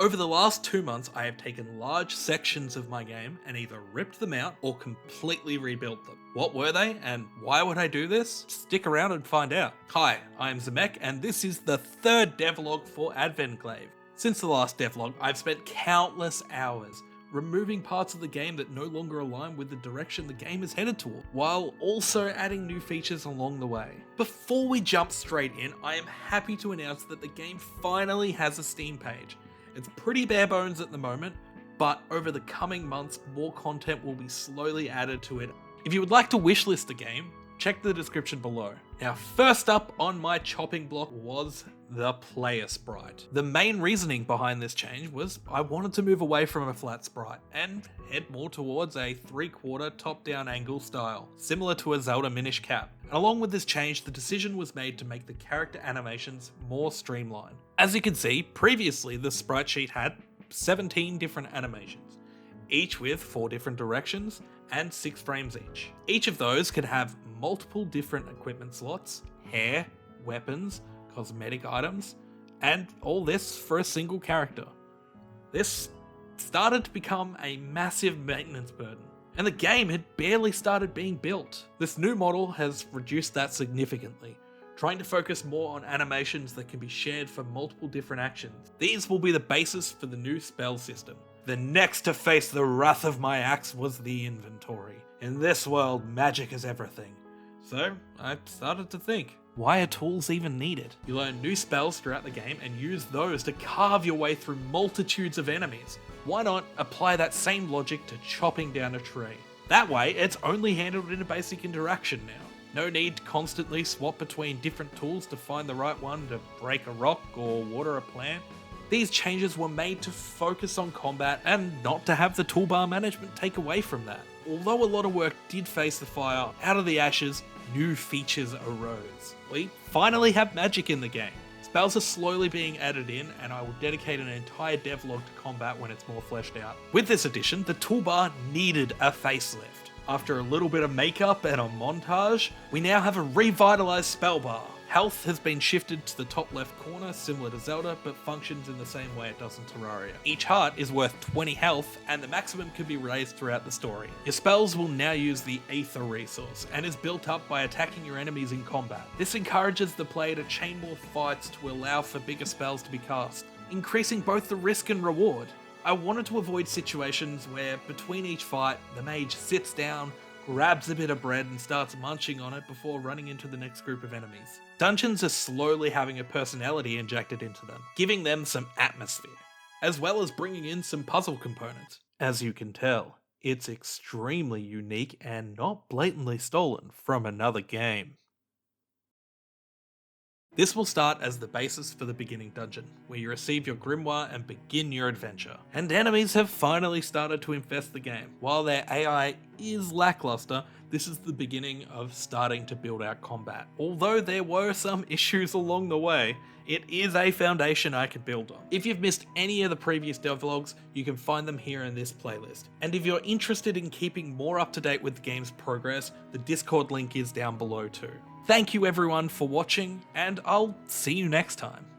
Over the last 2 months, I have taken large sections of my game and either ripped them out or completely rebuilt them. What were they and why would I do this? Stick around and find out. Hi, I am Zemek and this is the third devlog for Advenclave. Since the last devlog, I've spent countless hours removing parts of the game that no longer align with the direction the game is headed toward, while also adding new features along the way. Before we jump straight in, I am happy to announce that the game finally has a Steam page. It's pretty bare bones at the moment, but over the coming months, more content will be slowly added to it. If you would like to wishlist the game, check the description below. Now, first up on my chopping block was the player sprite. The main reasoning behind this change was I wanted to move away from a flat sprite and head more towards a 3/4 top-down angle style, similar to a Zelda Minish Cap. And along with this change, the decision was made to make the character animations more streamlined. As you can see, previously the sprite sheet had 17 different animations, each with 4 different directions and 6 frames each. Each of those could have multiple different equipment slots, hair, weapons, cosmetic items, and all this for a single character. This started to become a massive maintenance burden, and the game had barely started being built. This new model has reduced that significantly, trying to focus more on animations that can be shared for multiple different actions. These will be the basis for the new spell system. The next to face the wrath of my axe was the inventory. In this world, magic is everything. So I started to think, why are tools even needed? You learn new spells throughout the game and use those to carve your way through multitudes of enemies. Why not apply that same logic to chopping down a tree? That way, it's only handled in a basic interaction now. No need to constantly swap between different tools to find the right one to break a rock or water a plant. These changes were made to focus on combat and not to have the toolbar management take away from that. Although a lot of work did face the fire, out of the ashes, new features arose. We finally have magic in the game. Spells are slowly being added in, and I will dedicate an entire devlog to combat when it's more fleshed out. With this addition, the toolbar needed a facelift. After a little bit of makeup and a montage, we now have a revitalized spell bar. Health has been shifted to the top left corner, similar to Zelda, but functions in the same way it does in Terraria. Each heart is worth 20 health, and the maximum can be raised throughout the story. Your spells will now use the Aether resource, and is built up by attacking your enemies in combat. This encourages the player to chain more fights to allow for bigger spells to be cast, increasing both the risk and reward. I wanted to avoid situations where, between each fight, the mage sits down, grabs a bit of bread and starts munching on it before running into the next group of enemies. Dungeons are slowly having a personality injected into them, giving them some atmosphere, as well as bringing in some puzzle components. As you can tell, it's extremely unique and not blatantly stolen from another game. This will start as the basis for the beginning dungeon, where you receive your grimoire and begin your adventure. And enemies have finally started to infest the game. While their AI is lackluster, this is the beginning of starting to build out combat. Although there were some issues along the way, it is a foundation I could build on. If you've missed any of the previous devlogs, you can find them here in this playlist. And if you're interested in keeping more up to date with the game's progress, the Discord link is down below too. Thank you everyone for watching, and I'll see you next time.